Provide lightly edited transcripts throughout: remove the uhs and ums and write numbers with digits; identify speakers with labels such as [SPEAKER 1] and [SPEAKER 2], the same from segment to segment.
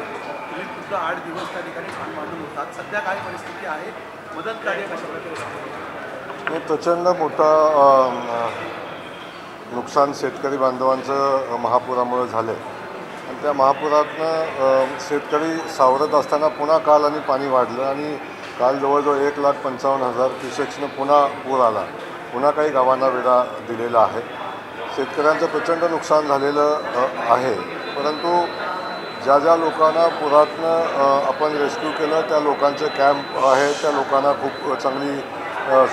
[SPEAKER 1] तुम्ही खुद्द 8 दिवस त्या ठिकाणी छान मांडून होतात. सध्या काय परिस्थिती आहे, मदत कार्य कशा प्रकारे चालू?
[SPEAKER 2] प्रचंड मोठा नुकसान शेतकरी बांधवांचं महापुरामुळे झालं आहे आणि त्या महापुरातनं शेतकरी सावरत असताना पुन्हा काल आणि पाणी वाढलं आणि काल जवळजवळ 1,55,000 क्युसेक्सनं पुन्हा पूर आला. पुन्हा काही गावांना वेढा दिलेला आहे. शेतकऱ्यांचं प्रचंड नुकसान झालेलं आहे. परंतु ज्या ज्या लोकांना पुरातनं आपण रेस्क्यू केलं त्या लोकांचे कॅम्प आहे, त्या लोकांना खूप चांगली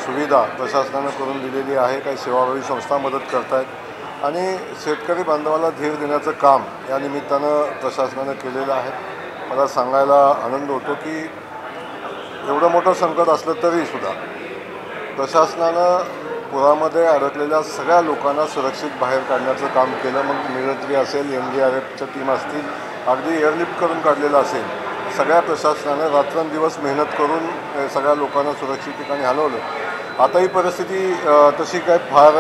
[SPEAKER 2] सुविधा प्रशासनानं करून दिलेली आहे. काही सेवाभावी संस्था मदत करत आहेत आणि शेतकरी बांधवाला धीर देण्याचं काम या निमित्तानं प्रशासनानं केलेलं आहे. मला सांगायला आनंद होतो की एवढं मोठं संकट असलं तरीसुद्धा प्रशासनानं पुरामध्ये अडकलेल्या सगळ्या लोकांना सुरक्षित बाहेर काढण्याचं काम केलं. मग मिलिटरी असेल, NDRFच्या टीम असतील, अगदी एअरलिफ्ट करून काढलेलं असेल. सगळ्या प्रशासनाने रात्रंदिवस मेहनत करून सगळ्या लोकांना सुरक्षित ठिकाणी हलवलं. आता ही परिस्थिती तशी काय फार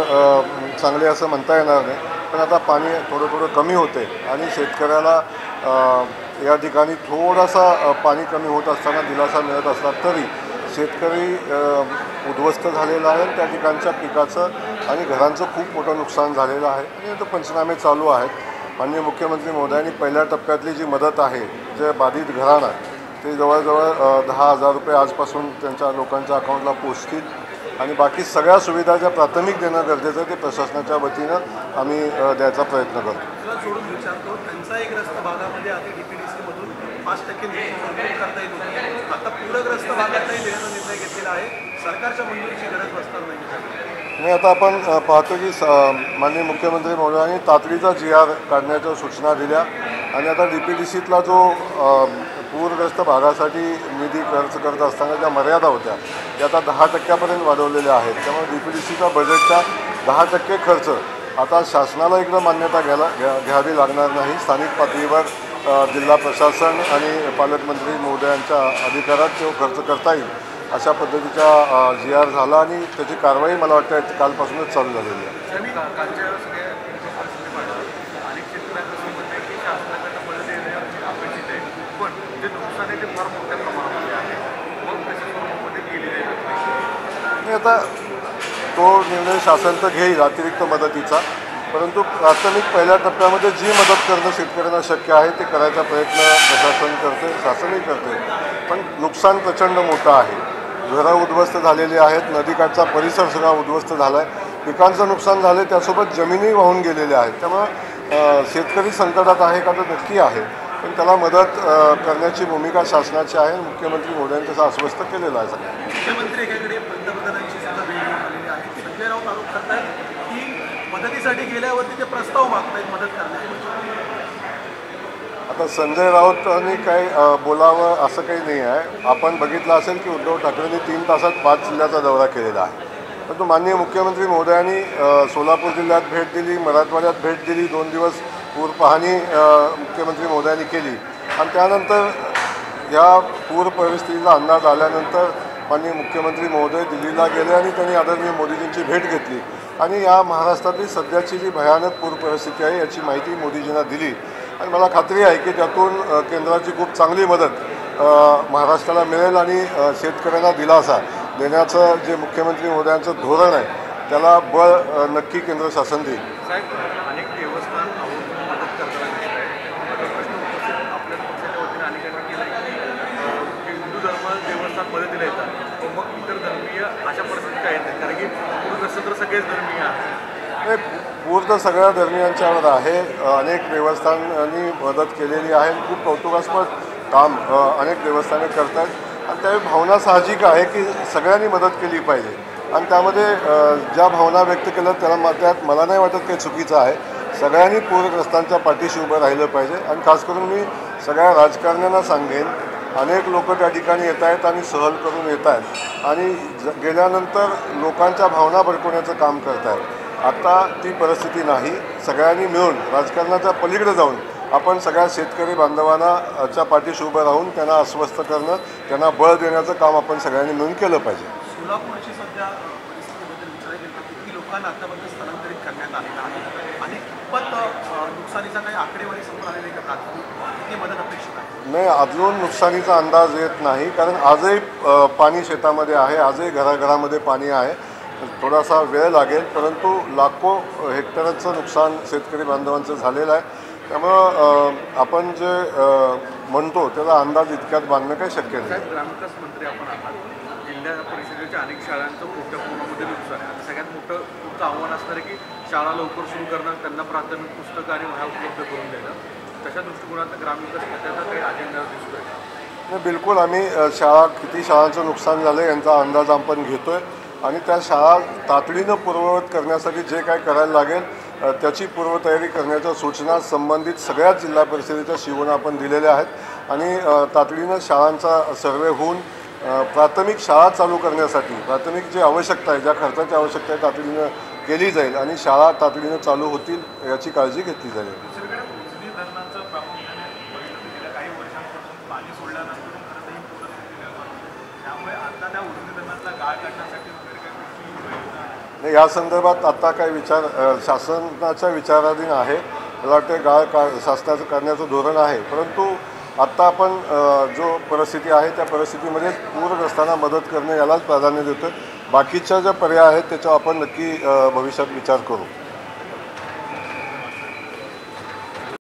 [SPEAKER 2] चांगली असं म्हणता येणार नाही, पण आता पाणी थोडं थोडं कमी होते आणि शेतकऱ्याला या ठिकाणी थोडासा पाणी कमी होत असताना दिलासा मिळत असला तरी शेतकरी उद्ध्वस्त झालेला आहे. त्या ठिकाणच्या पिकाचं आणि घरांचं खूप मोठं नुकसान झालेलं आहे आणि आता पंचनामे चालू आहेत. माननीय मुख्यमंत्री महोदयांनी पहिल्या टप्प्यातली जी मदत आहे, जे बाधित घरांना ते जवळजवळ 10,000 रुपये आजपासून त्यांच्या लोकांच्या अकाउंटला पोचतील आणि बाकी सगळ्या सुविधा ज्या प्राथमिक देणं गरजेचं आहे ते प्रशासनाच्या वतीनं आम्ही द्यायचा प्रयत्न करतो.
[SPEAKER 1] तुला सोडून विचारतो, टंचाईग्रस्त भागामध्ये आधी DPDCमधून 5% निधी करता येत होती. आता पूरग्रस्त भागातही देण्याचा निर्णय घेतलेला आहे. सरकारच्या मंजुरीची गरज भासणार नाही.
[SPEAKER 2] आणि आता आपण पाहतो की माननीय मुख्यमंत्री महोदयांनी तातडीचा GR काढण्याच्या सूचना दिल्या आणि आता DPDCतला जो पूरग्रस्त भागासाठी निधी खर्च करत असताना ज्या मर्यादा होत्या त्या आता 10% वाढवलेल्या आहेत. त्यामुळे DPDCच्या बजेटचा 10% खर्च आता शासनाला इकडं मान्यता घ्यावी लागणार नाही. स्थानिक पातळीवर जिल्हा प्रशासन आणि पालकमंत्री महोदयांच्या अधिकारात तो खर्च करता येईल अशा पद्धतीचा GR झाला आणि त्याची कारवाई मला वाटतं कालपासूनच चालू झालेली आहे. आता तो निर्णय शासन तर घेईल अतिरिक्त मदतीचा, परंतु प्राथमिक पहिल्या टप्प्यामध्ये जी मदत करणं शेतकऱ्यांना शक्य आहे ते करायचा प्रयत्न प्रशासन करते, शासनही करते. पण नुकसान प्रचंड मोठं आहे. घरं उद्ध्वस्त झालेली आहेत, नदीकाठचा परिसर सगळा उद्ध्वस्त झाला आहे, पिकांचं नुकसान झालं आहे, त्यासोबत जमिनी वाहून गेलेल्या आहेत. त्यामुळं शेतकरी संकटात आहे का तर नक्की आहे, पण त्याला मदत करण्याची भूमिका शासनाची आहे. मुख्यमंत्री महोदयांनी तसं आश्वस्त केलेलं आहे.
[SPEAKER 1] मुख्यमंत्री एकाकडे पंतप्रधानांची सुद्धा भेट झालेली आहे. संजय राऊत आरोप करतात की मदतीसाठी गेल्यावरती ते प्रस्ताव मागतायत मदत करण्यासाठी.
[SPEAKER 2] आता संजय राऊतांनी काय बोलावं असं काही नाही आहे. आपण बघितलं असेल की उद्धव ठाकरेंनी 3 तासात 5 जिल्ह्याचा दौरा केलेला आहे. परंतु माननीय मुख्यमंत्री महोदयांनी सोलापूर जिल्ह्यात भेट दिली, मराठवाड्यात भेट दिली, 2 दिवस पूर पाहणी मुख्यमंत्री महोदयांनी केली आणि त्यानंतर या पूर परिस्थितीचा अंदाज आल्यानंतर माननीय मुख्यमंत्री महोदय दिल्लीला गेले आणि त्यांनी आदरणीय मोदीजींची भेट घेतली आणि या महाराष्ट्रातली सध्याची जी भयानक पूर परिस्थिती आहे याची माहिती मोदीजींना दिली आणि मला खात्री आहे की त्यातून केंद्राची खूप चांगली मदत महाराष्ट्राला मिळेल आणि शेतकऱ्यांना दिलासा देण्याचं जे मुख्यमंत्री महोदयांचं धोरण आहे त्याला बळ नक्की केंद्र शासन देईल.
[SPEAKER 1] अनेक देवस्थान मदत करताना आपल्या पक्षाच्या वतीने अनेकांना केलं की हिंदू धर्म देवस्थान मदतीला येतात, मग इतर धर्मीय अशा परिस्थितीत काय येतात, कारण की पूरग्रस्त तर सगळेच धर्मीय आहेत.
[SPEAKER 2] पूर तर सगळ्या धर्मियांच्यावर आहे. अनेक देवस्थानांनी मदत केलेली आहे. खूप कौतुकास्पद काम अनेक देवस्थाने करतात आणि त्यावेळी भावना साहजिक आहे की सगळ्यांनी मदत केली पाहिजे आणि त्यामध्ये ज्या भावना व्यक्त केल्या त्यात मला नाही वाटत काही चुकीचं आहे. सगळ्यांनी पूरग्रस्तांच्या पाठीशी उभं राहिलं पाहिजे आणि खास करून मी सगळ्या राजकारण्यांना सांगेन, अनेक लोक त्या ठिकाणी येत आहेत आणि सहल करून येत आहेत आणि गेल्यानंतर लोकांच्या भावना भडकवण्याचं काम करत आहेत. आता ती परिस्थिती नाही. सगळ्यांनी मिळून राजकारणाच्या पलीकडे जाऊन आपण सगळ्या शेतकरी बांधवांना च्या पाठीशी उभं राहून त्यांना आश्वस्त करणं, त्यांना बळ देण्याचं काम आपण सगळ्यांनी मिळून केलं पाहिजे.
[SPEAKER 1] सोलापूरची सध्या परिस्थितीबद्दल विचार केला तर किती लोकांना आतापर्यंत स्थलांतरित करण्यात आलेलं आहे आणि कितपत नुकसानीचा काही आकडेवारी समोर आलेली आहे का? किती मदत अपेक्षित आहे?
[SPEAKER 2] नाही, अजून नुकसानीचा अंदाज येत नाही, कारण आजही पाणी शेतामध्ये आहे, आजही घराघरामध्ये पाणी आहे. थोडासा वेळ लागेल, परंतु लाखो हेक्टरचं नुकसान शेतकरी बांधवांचं झालेलं आहे. त्यामुळं आपण जे म्हणतो त्याचा अंदाज इतक्यात बांधणं काही शक्य नाही.
[SPEAKER 1] साहेब, ग्रामविकास मंत्री आपण आहात. जिल्हा परिषदेच्या अनेक शाळांचं मोठ्या प्रमाणामध्ये नुकसान आहे. आता सगळ्यात मोठं तुमचं आव्हान असणार आहे की शाळा लवकर सुरू करणं, त्यांना प्राथमिक पुस्तकं आणि वह्या उपलब्ध करून देणं. तशा दृष्टिकोनात ग्रामविकास खात्याचा काही अजेंडा दिसतोय?
[SPEAKER 2] नाही, बिलकुल. आम्ही किती शाळांचं नुकसान झालं यांचा अंदाज आपण घेतो आहे आणि त्या शाळा तातडीनं पूर्ववत करण्यासाठी जे काय करायला लागेल त्याची पूर्वतयारी करण्याच्या सूचना संबंधित सगळ्याच जिल्हा परिषदेच्या शिवना आपण दिलेल्या आहेत आणि तातडीनं शाळांचा सर्वे होऊन प्राथमिक शाळा चालू करण्यासाठी प्राथमिक जी आवश्यकता आहे, ज्या खर्चाची आवश्यकता आहे तातडीनं केली जाईल आणि शाळा तातडीनं चालू होतील याची काळजी घेतली जाईल.
[SPEAKER 3] दुसरीकडे उजनी धरणाचं प्रामुख्याने बघितलं गेल्या काही वर्षांपासून पाणी सोडल्यानंतर खरंच ही पूरस्थिती निर्माण होती. त्यामुळे आता त्या उजनी धरणातला गाळ काढण्यासाठी वगैरे काही गोष्टी उपाययोजना आहेत?
[SPEAKER 2] नाही, या संदर्भात आता काही विचार शासनाच्या विचाराधीन आहे. मला वाटते शासनाचं करण्याचं धोरण आहे, परंतु आत्ता आपण जो परिस्थिती आहे त्या परिस्थितीमध्ये पूरग्रस्तांना मदत करणं यालाच प्राधान्य देतो. बाकीच्या ज्या पर्याय आहेत त्याच्यावर आपण नक्की भविष्यात विचार करू.